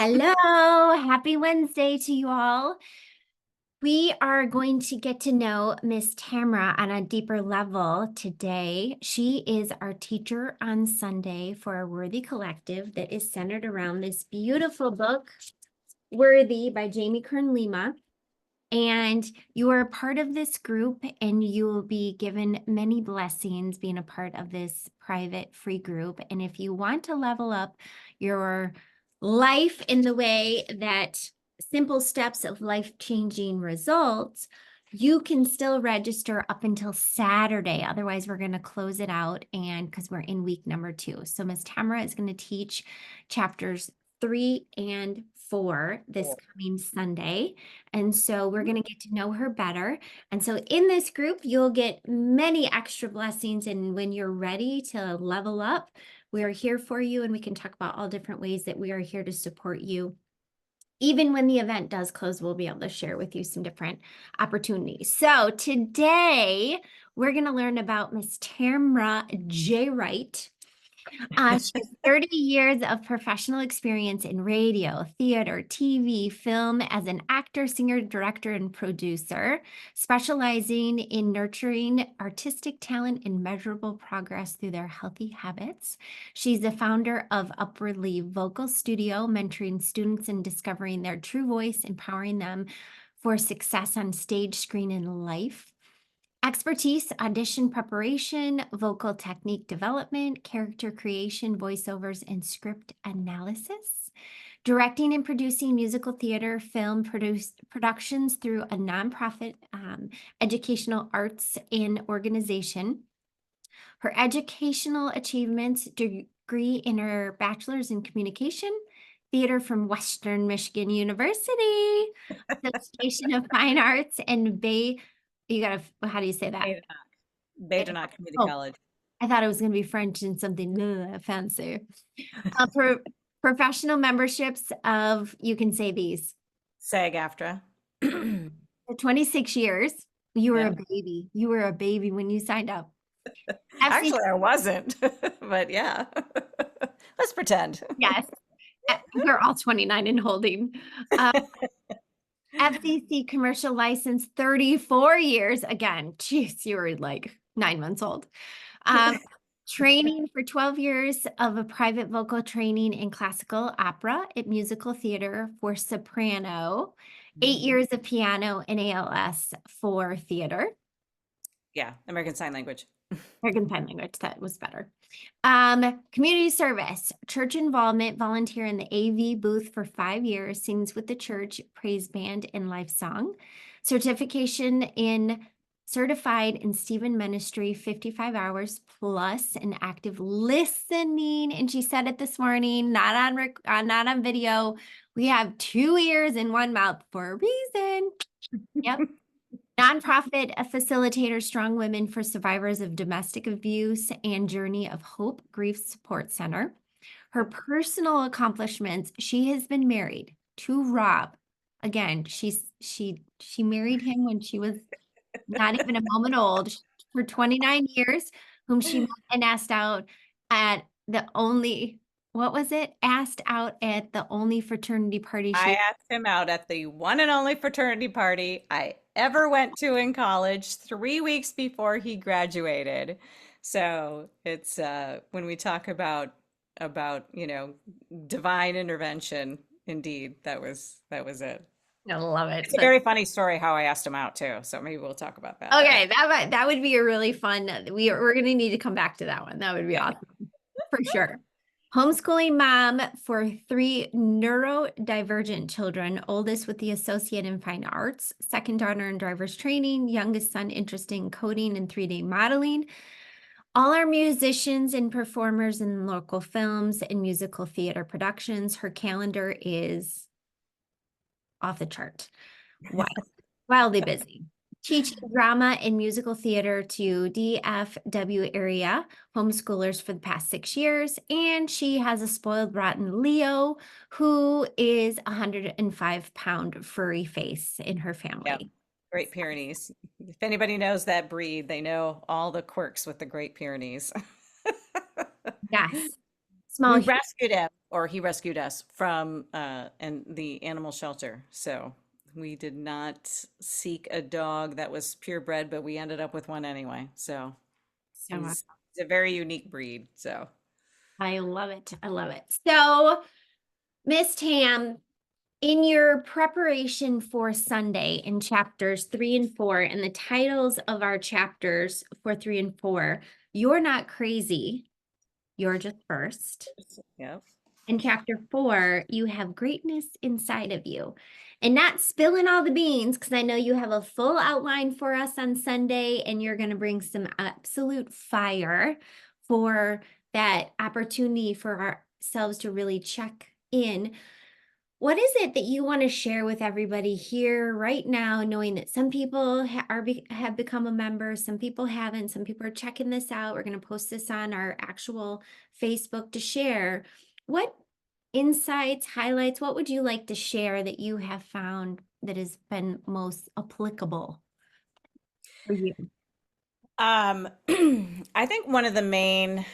Hello, happy Wednesday to you all. We are going to get to know Miss Tamara on a deeper level today. She is our teacher on Sunday for our Worthy Collective that is centered around this beautiful book, Worthy by Jamie Kern Lima. And you are a part of this group, and you will be given many blessings being a part of this private free group. And if you want to level up your life in the way that simple steps of life-changing results, you can still register up until Saturday. Otherwise, we're going to close it out, and because we're in week number 2. So Ms. Tamara is going to teach chapters 3 and 4 this coming Sunday. And so we're going to get to know her better. And so in this group, you'll get many extra blessings. And when you're ready to level up, we are here for you. And we can talk about all different ways that we are here to support you. Even when the event does close, we'll be able to share with you some different opportunities. So today, we're going to learn about Miss Tamara J. Wright. She has 30 years of professional experience in radio, theater, TV, film as an actor, singer, director, and producer, specializing in nurturing artistic talent and measurable progress through their healthy habits. She's the founder of Upwardly Vocal Studio, mentoring students in discovering their true voice, empowering them for success on stage, screen, and life. Expertise, audition preparation, vocal technique development, character creation, voiceovers, and script analysis. Directing and producing musical theater, film productions through a nonprofit educational arts and organization. Her educational achievements, degree in her bachelor's in communication, theater from Western Michigan University, Association of Fine Arts, and how do you say that? Badenoch Community Oh, College. I thought it was going to be French and something fancy. For professional memberships of, you can say these, SAG-AFTRA. for 26 years. You were a Yeah. baby. You were a baby when you signed up. FC, Actually, I wasn't, but yeah. Let's pretend. yes, we're all 29 and holding. Uh, FCC commercial license, 34 years. Again, geez, you were like 9 months old. Training for 12 years of a private vocal training in classical opera at musical theater for soprano, 8 years of piano and ALS for theater. Yeah, American Sign Language. American Sign Language, that was better. Community service, church involvement, volunteer in the AV booth for 5 years, sings with the church, praise band, and life song. Certification in certified in Stephen ministry, 55 hours plus an active listening. And she said it this morning, not on video. We have 2 ears and 1 mouth for a reason. Yep. Nonprofit facilitator, Strong Women for Survivors of Domestic Abuse and Journey of Hope Grief Support Center. Her personal accomplishments, she has been married to Rob. Again, she married him when she was not even a moment old, for 29 years, whom she met and asked out at the only, what was it? Asked out at the only fraternity party I she. asked him out at the one and only fraternity party I ever went to in college 3 weeks before he graduated. So it's when we talk about divine intervention, indeed, that was it. I love it. It's a very funny story how I asked him out too. So maybe we'll talk about that. Okay, that would be a really fun. We're gonna need to come back to that one. That would be awesome for sure. Homeschooling mom for 3 neurodivergent children, oldest with the associate in fine arts, second daughter in driver's training, youngest son interested in coding and 3D modeling. All our musicians and performers in local films and musical theater productions. Her calendar is off the chart. Wildly busy. Teaching drama and musical theater to DFW area homeschoolers for the past 6 years. And she has a spoiled rotten Leo who is 105-pound furry face in her Yeah. family. Great Pyrenees. If anybody knows that breed, they know all the quirks with the Great Pyrenees. Yes. Small. We rescued him, or he rescued us from and the animal shelter. So we did not seek a dog that was purebred, but we ended up with one anyway. So So he's a very unique breed. So I love it. I love it. So, Miss Tam, in your preparation for Sunday in chapters 3 and 4, and the titles of our chapters for 3 and 4, you're not crazy. You're just first. yeah. In chapter 4, you have greatness inside of you. And not spilling all the beans, because I know you have a full outline for us on Sunday, and you're going to bring some absolute fire for that opportunity for ourselves to really check in. What is it that you want to share with everybody here right now, knowing that some people have become a member, some people haven't, some people are checking this out. We're going to post this on our actual Facebook to share. What insights, highlights, what would you like to share that you have found that has been most applicable for you? I think one of the main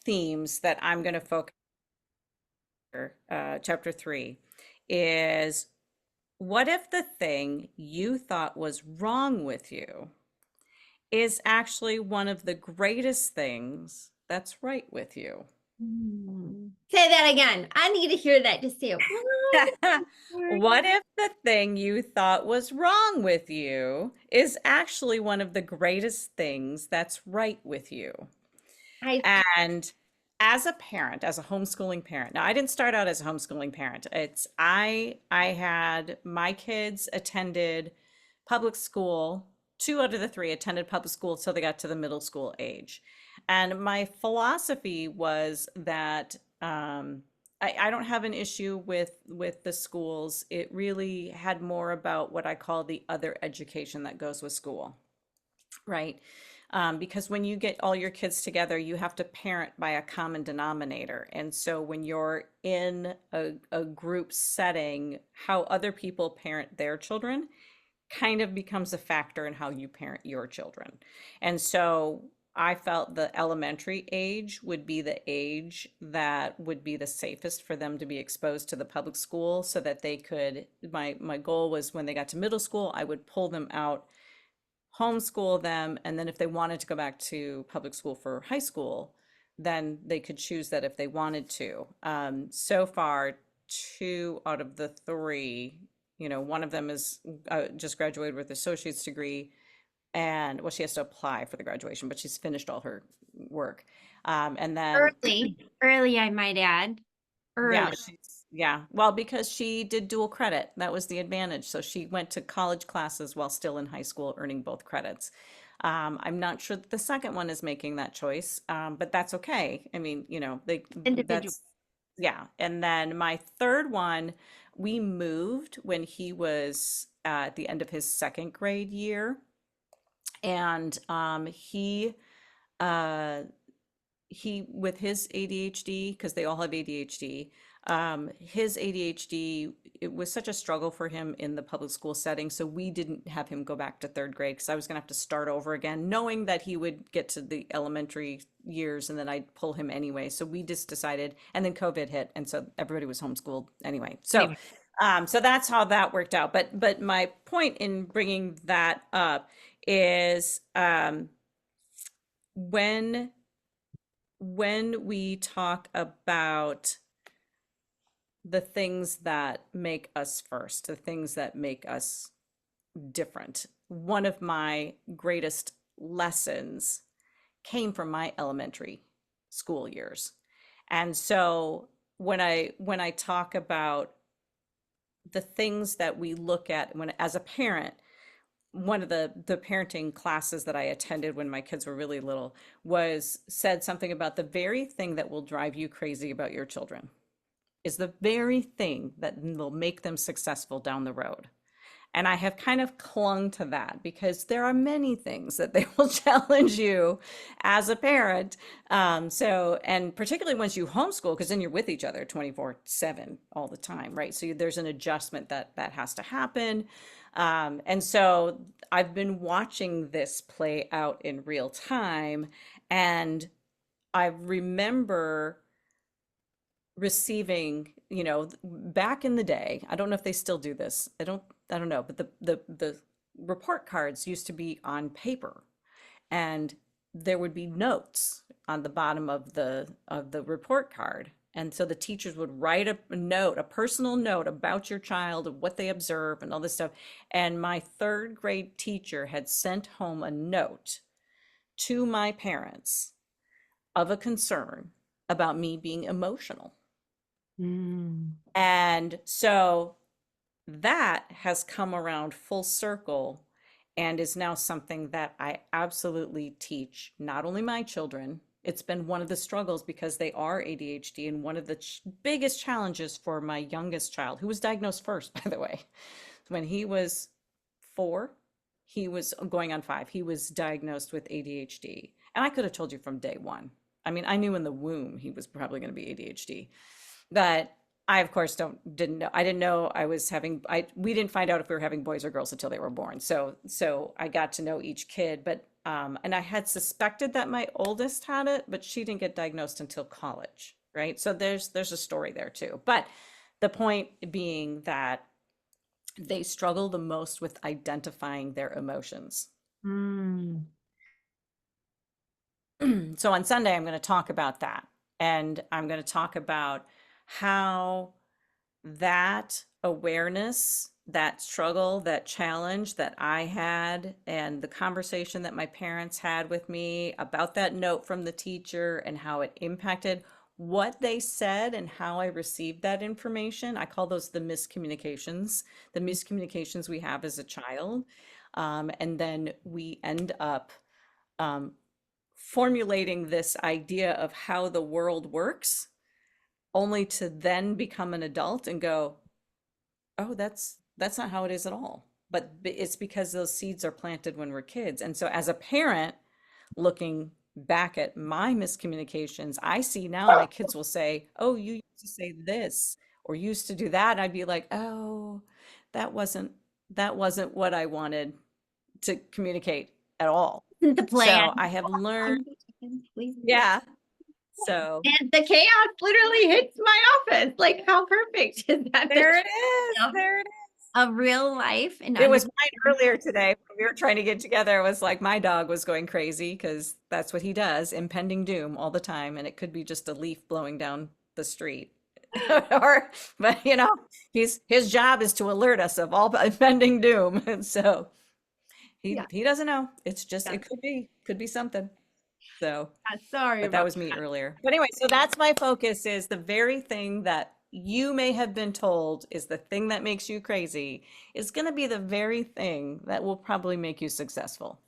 themes that I'm going to focus chapter 3 is, what if the thing you thought was wrong with you is actually one of the greatest things that's right with you? Say that again. I need to hear that. Just say it one more What time. if the thing you thought was wrong with you is actually one of the greatest things that's right with you? I And as a parent, as a homeschooling parent, now I didn't start out as a homeschooling parent. I had my kids attended public school. Two out of the three attended public school till they got to the middle school age. And my philosophy was that I don't have an issue with the schools. It really had more about what I call the other education that goes with school, right? Because when you get all your kids together, you have to parent by a common denominator. And so when you're in a group setting, how other people parent their children kind of becomes a factor in how you parent your children. And so I felt the elementary age would be the age that would be the safest for them to be exposed to the public school, so that they could, my goal was when they got to middle school, I would pull them out, homeschool them, and then if they wanted to go back to public school for high school, then they could choose that if they wanted to. So far, two out of the three, one of them is just graduated with associate's degree, and well, she has to apply for the graduation, but she's finished all her work. And then early, early, I might add. yeah, Early. yeah. Well, because she did dual credit. That was the advantage. So she went to college classes while still in high school, earning both credits. I'm not sure that the second one is making that choice, but that's okay. I mean, Individual. that's, yeah. And then my third one, we moved when he was at the end of his second grade year. And uh, he with his ADHD, because they all have ADHD, his ADHD, it was such a struggle for him in the public school setting. So we didn't have him go back to third grade, because I was going to have to start over again, knowing that he would get to the elementary years and then I'd pull him anyway. So we just decided, and then COVID hit, and so everybody was homeschooled anyway. So Anyway. so that's how that worked out. But my point in bringing that up is, when we talk about the things that make us first, the things that make us different, one of my greatest lessons came from my elementary school years. And so when I talk about the things that we look at when as a parent, one of the parenting classes that I attended when my kids were really little was said something about the very thing that will drive you crazy about your children is the very thing that will make them successful down the road. And I have kind of clung to that, because there are many things that they will challenge you as a parent. And particularly once you homeschool, because then you're with each other 24/7 all the time, right? So there's an adjustment that has to happen. And so I've been watching this play out in real time. And I remember receiving, back in the day, I don't know if they still do this. I don't know, but the report cards used to be on paper, and there would be notes on the bottom of the report card. And so the teachers would write a note, a personal note about your child, of what they observe and all this stuff. And my third grade teacher had sent home a note to my parents of a concern about me being emotional. Mm. And so that has come around full circle and is now something that I absolutely teach not only my children. It's been one of the struggles because they are ADHD, and one of the biggest challenges for my youngest child, who was diagnosed first, by the way, when he was 4, he was going on 5, he was diagnosed with ADHD. And I could have told you from day one. I mean, I knew in the womb he was probably going to be ADHD. But I, of course, didn't know. I didn't know I was having. We didn't find out if we were having boys or girls until they were born. So I got to know each kid, but and I had suspected that my oldest had it, but she didn't get diagnosed until college, right? So there's a story there too. But the point being that they struggle the most with identifying their emotions. Mm. So on Sunday, I'm going to talk about that, and I'm going to talk about how that awareness, that struggle, that challenge that I had, and the conversation that my parents had with me about that note from the teacher and how it impacted what they said and how I received that information. I call those the miscommunications we have as a child. And then we end up um, formulating this idea of how the world works, only to then become an adult and go, oh, that's not how it is at all. But it's because those seeds are planted when we're kids. And so as a parent looking back at my miscommunications, I see now my kids will say, oh, you used to say this or used to do that. And I'd be like, oh, that wasn't that wasn't what I wanted to communicate at all. Isn't the plan? So I have learned, 1 second, please. yeah. So And the chaos literally hits my office. Like, how perfect is that there picture it is. of, There it is. of real life and It was understanding? mine earlier today when we were trying to get together. It was like my dog was going crazy because that's what he does, impending doom all the time. And it could be just a leaf blowing down the street. Or, but his job is to alert us of all impending doom. And so Yeah, he doesn't know. It's just, yeah. it could be something. So, Sorry but that about was me that. earlier. But anyway, so that's my focus, is the very thing that you may have been told is the thing that makes you crazy is going to be the very thing that will probably make you successful.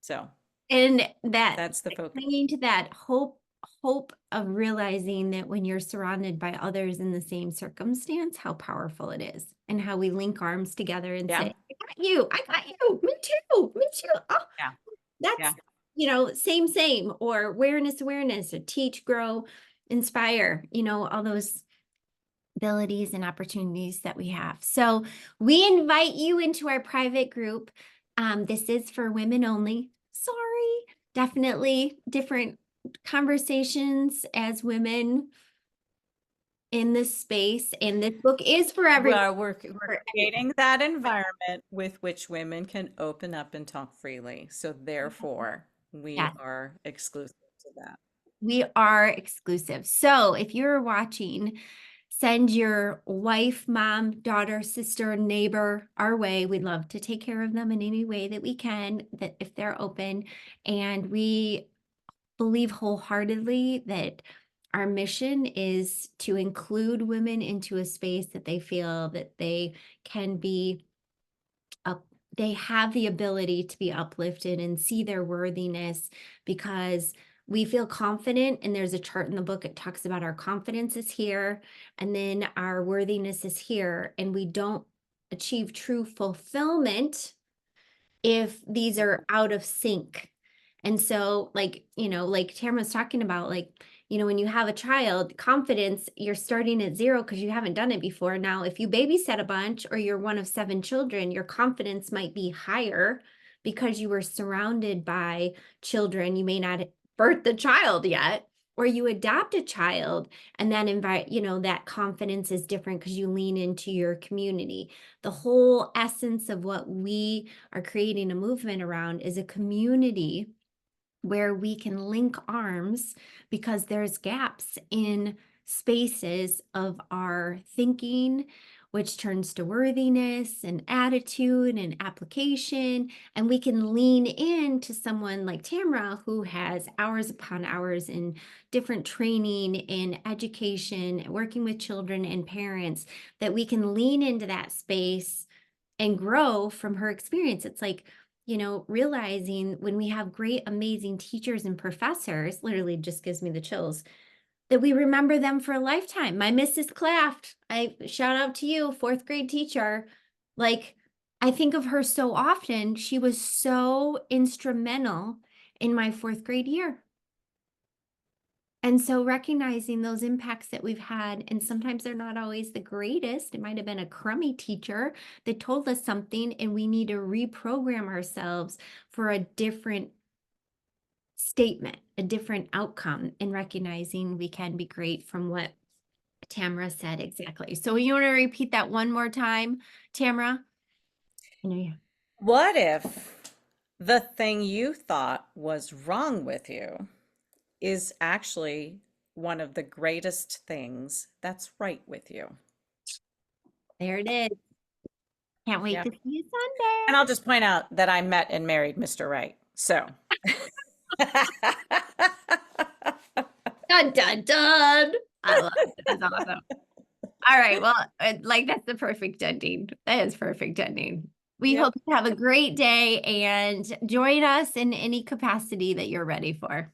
So And that that's the focus. clinging to that hope of realizing that when you're surrounded by others in the same circumstance, how powerful it is, and how we link arms together and Yeah. say, I got you, me too. Oh, Yeah. that's, Yeah. same, or awareness, or teach, grow, inspire, all those abilities and opportunities that we have. So we invite you into our private group. This is for women only. Sorry, definitely different conversations as women in this space. And this book is for everyone. Well, we're For everyone. creating that environment with which women can open up and talk freely. So therefore, we Yes, are exclusive to that. we are exclusive. So if you're watching, send your wife, mom, daughter, sister, neighbor our way. We'd love to take care of them in any way that we can, that if they're open. And we believe wholeheartedly that our mission is to include women into a space that they feel that they can be up, they have the ability to be uplifted and see their worthiness, because we feel confident. And there's a chart in the book, it talks about our confidence is here and then our worthiness is here, and we don't achieve true fulfillment if these are out of sync. And so, like Tamara was talking about, when you have a child, confidence, you're starting at zero because you haven't done it before. Now, if you babysit a bunch or you're one of 7 children, your confidence might be higher because you were surrounded by children. You may not birth the child yet, or you adopt a child and then invite, that confidence is different because you lean into your community. The whole essence of what we are creating a movement around is a community where we can link arms because there's gaps in spaces of our thinking, which turns to worthiness and attitude and application. And we can lean into someone like Tamara, who has hours upon hours in different training in education, working with children and parents, that we can lean into that space and grow from her experience. It's like, realizing when we have great, amazing teachers and professors, literally just gives me the chills, that we remember them for a lifetime. My Mrs. Claft, I shout out to you, fourth grade teacher. Like, I think of her so often. She was so instrumental in my fourth grade year. And so recognizing those impacts that we've had, and sometimes they're not always the greatest. It might have been a crummy teacher that told us something, and we need to reprogram ourselves for a different statement, a different outcome, and recognizing we can be great from what Tamara said exactly. So you want to repeat that one more time, Tamara? I know you. What if the thing you thought was wrong with you is actually one of the greatest things that's right with you? There it is. Can't wait Yep. to see you And I'll Sunday. just point out that I met and married Mr. Right. So, Dun dun dun. I love it. That's awesome. All right. Well, that's the perfect ending. That is perfect ending. We yep. hope you have a great day and join us in any capacity that you're ready for.